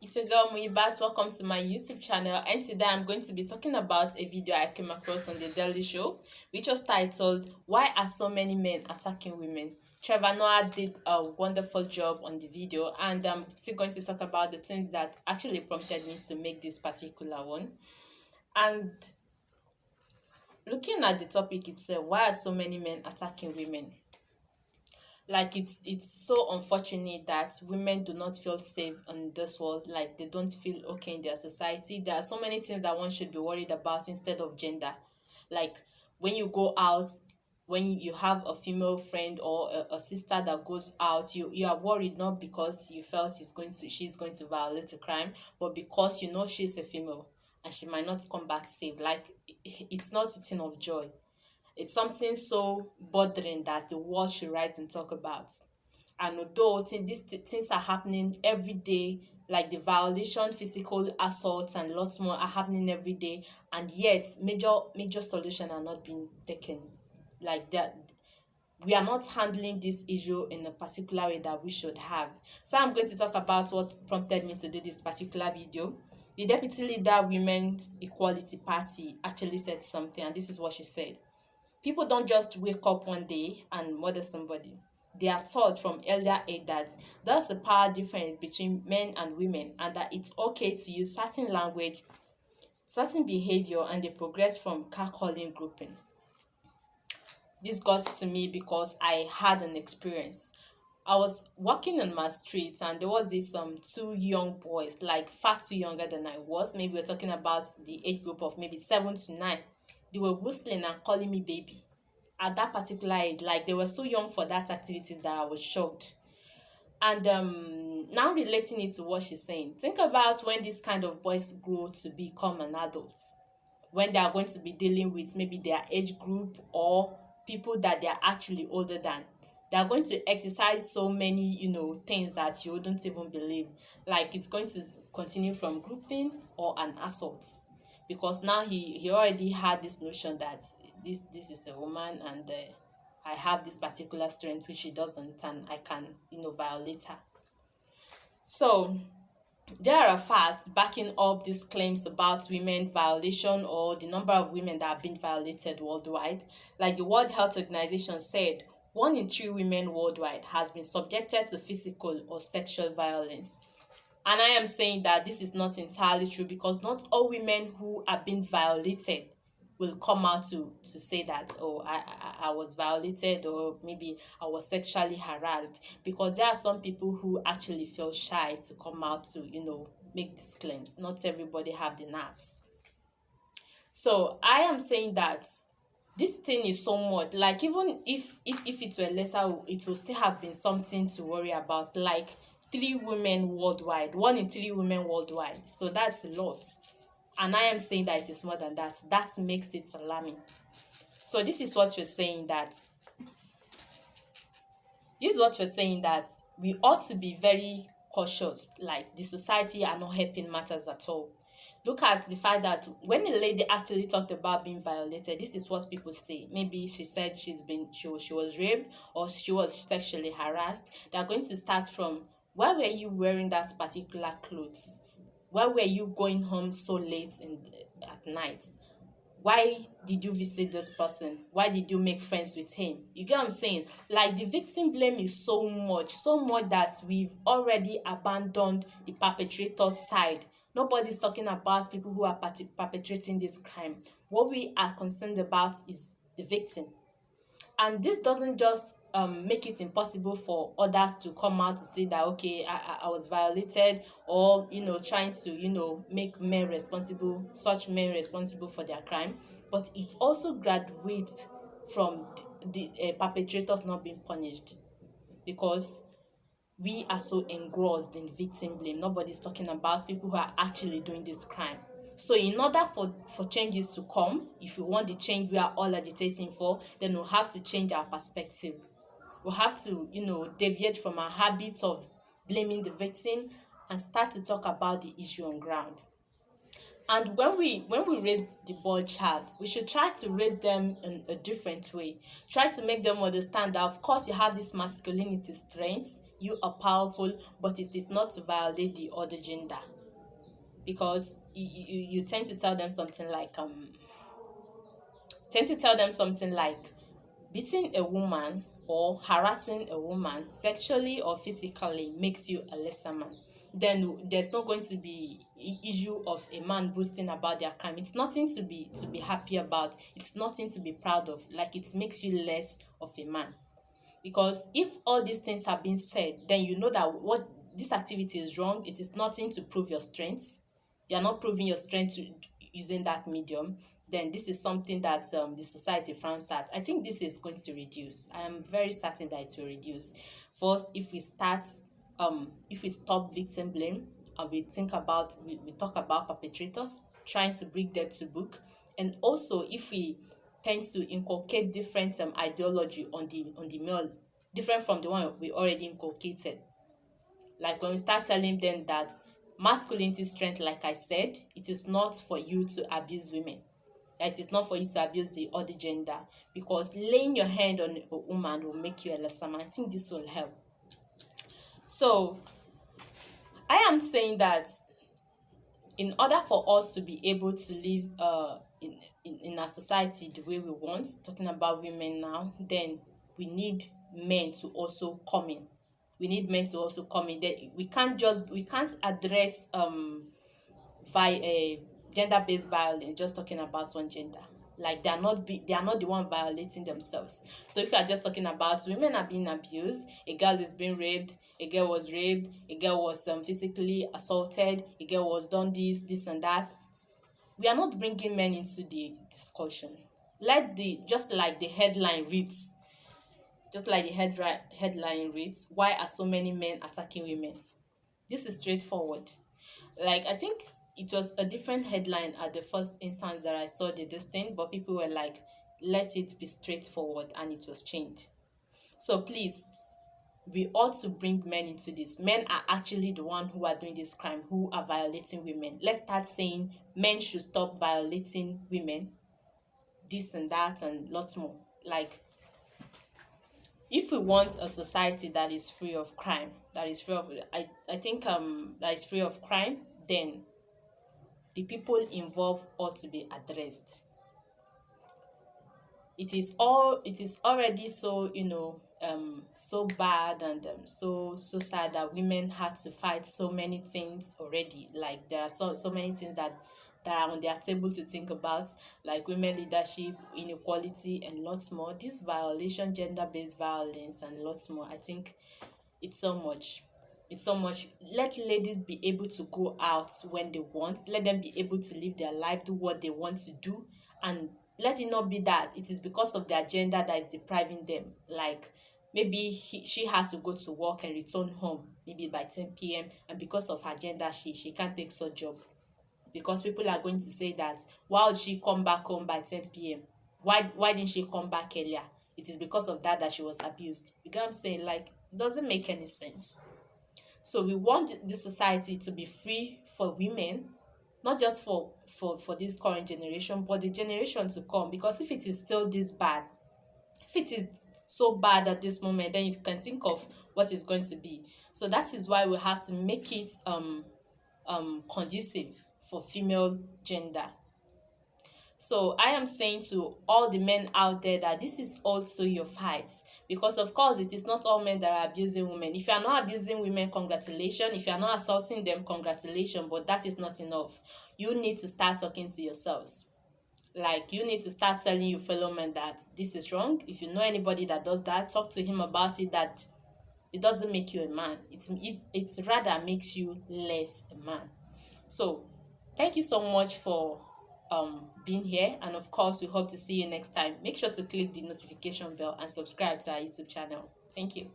It's your girl Muibat. Welcome to my YouTube channel, and today I'm going to be talking about a video I came across on the Daily Show, which was titled "Why Are So Many Men Attacking Women?" Trevor Noah did a wonderful job on the video, and I'm still going to talk about the things that actually prompted me to make this particular one. And looking at the topic itself, why are so many men attacking women? Like it's so unfortunate that women do not feel safe in this world. Like they don't feel okay in their society. There are so many things that one should be worried about instead of gender. Like when you go out, when you have a female friend or a sister that goes out, you are worried not because you felt she's going to violate a crime, but because you know she's a female and she might not come back safe. Like it's not a thing of joy. It's something so bothering that the world should rise and talk about. And although these things are happening every day, like the violation, physical assaults, and lots more are happening every day, and yet major solutions are not being taken. Like that, we are not handling this issue in a particular way that we should have. So I'm going to talk about what prompted me to do this particular video. The deputy leader Women's Equality Party actually said something, and this is what she said. People don't just wake up one day and murder somebody. They are taught from earlier age that there's a power difference between men and women, and that it's okay to use certain language, certain behavior, and they progress from catcalling grouping. This got to me because I had an experience. I was walking on my street and there was this two young boys, like far too younger than I was. Maybe we're talking about the age group of maybe 7 to 9. They were whistling and calling me baby. At that particular age, like they were so young for that activities that I was shocked. And now relating it to what she's saying, think about when these kind of boys grow to become an adult, when they are going to be dealing with maybe their age group or people that they are actually older than. They are going to exercise so many, things that you wouldn't even believe. Like it's going to continue from grouping or an assault, because now he already had this notion that this is a woman, and I have this particular strength which she doesn't, and I can violate her. So there are facts backing up these claims about women violation or the number of women that have been violated worldwide. Like the World Health Organization said, 1 in 3 women worldwide has been subjected to physical or sexual violence. And I am saying that this is not entirely true, because not all women who have been violated will come out to say that, oh, I was violated, or maybe I was sexually harassed, because there are some people who actually feel shy to come out to make these claims. Not everybody have the nerves. So I am saying that this thing is so much, like even if it were lesser, it will still have been something to worry about. Like 3 women worldwide, 1 in 3 women worldwide, so that's a lot. And I am saying that it is more than that. That makes it alarming. So this is what we're saying, that we ought to be very cautious. Like the society are not helping matters at all. Look at the fact that when a lady actually talked about being violated, this is what people say. Maybe she said she was raped or she was sexually harassed. They are going to start from, why were you wearing that particular clothes? Why were you going home so late at night? Why did you visit this person? Why did you make friends with him? You get what I'm saying? Like the victim blame is so much that we've already abandoned the perpetrator's side. Nobody's talking about people who are perpetrating this crime. What we are concerned about is the victim. And this doesn't just make it impossible for others to come out to say that, okay, I was violated, or trying to make such men responsible for their crime, but it also graduates from the perpetrators not being punished, because we are so engrossed in victim blame. Nobody's talking about people who are actually doing this crime. So in order for changes to come, if we want the change we are all agitating for, then we'll have to change our perspective. We'll have to, deviate from our habits of blaming the victim and start to talk about the issue on ground. And when we raise the boy child, we should try to raise them in a different way. Try to make them understand that, of course, you have this masculinity strength, you are powerful, but it is not to violate the other gender. because you tend to tell them something like tend to tell them something like beating a woman or harassing a woman sexually or physically makes you a lesser man. Then there's not going to be issue of a man boasting about their crime. It's nothing to be happy about. It's nothing to be proud of. Like, it makes you less of a man. Because if all these things have been said, then you know that what this activity is wrong. It is nothing to prove your strength. You're not proving your strength using that medium. Then this is something that the society frowns at. I think this is going to reduce. I am very certain that it will reduce. First, if we stop victim blame, and we talk about perpetrators, trying to bring them to book. And also, if we tend to inculcate different ideology on the male, different from the one we already inculcated. Like when we start telling them that masculinity strength, like I said, it is not for you to abuse women. It is not for you to abuse the other gender, because laying your hand on a woman will make you a lesser man. I think this will help. So I am saying that in order for us to be able to live in our society the way we want, talking about women now, then we need men to also come in. We need men to also come in. That we can't address gender-based violence just talking about one gender. Like, they are not the one violating themselves. So if you are just talking about women are being abused, a girl is being raped, a girl was raped, a girl was physically assaulted, a girl was done this and that, we are not bringing men into the discussion. Just like the headline reads, why are so many men attacking women? This is straightforward. Like, I think it was a different headline at the first instance that I saw this thing, but people were like, let it be straightforward, and it was changed. So please, we ought to bring men into this. Men are actually the one who are doing this crime, who are violating women. Let's start saying men should stop violating women, this and that, and lots more. Like, if we want a society that is free of crime, that is free of I think that is free of crime, then the people involved ought to be addressed. It is already so, so bad, and so sad that women had to fight so many things already. Like, there are so many things that are on their table to think about, like women leadership, inequality, and lots more. This violation, gender-based violence, and lots more. I think it's so much. It's so much. Let ladies be able to go out when they want. Let them be able to live their life, do what they want to do, and let it not be that it is because of their gender that is depriving them. Like, maybe she had to go to work and return home maybe by 10 p.m., and because of her gender, she can't take such job, because people are going to say that, why would she come back home by 10 p.m.? Why didn't she come back earlier? It is because of that she was abused. You get what I'm saying? Like, it doesn't make any sense. So we want the society to be free for women, not just for this current generation, but the generation to come. Because if it is still this bad, if it is so bad at this moment, then you can think of what it's going to be. So that is why we have to make it conducive for female gender. So I am saying to all the men out there that this is also your fight, because of course it is not all men that are abusing women. If you are not abusing women, congratulations. If you are not assaulting them, congratulations. But that is not enough. You need to start talking to yourselves. Like, you need to start telling your fellow men that this is wrong. If you know anybody that does that, talk to him about it, that it doesn't make you a man. It's rather makes you less a man. So thank you so much for being here, and of course we hope to see you next time. Make sure to click the notification bell and subscribe to our YouTube channel. Thank you.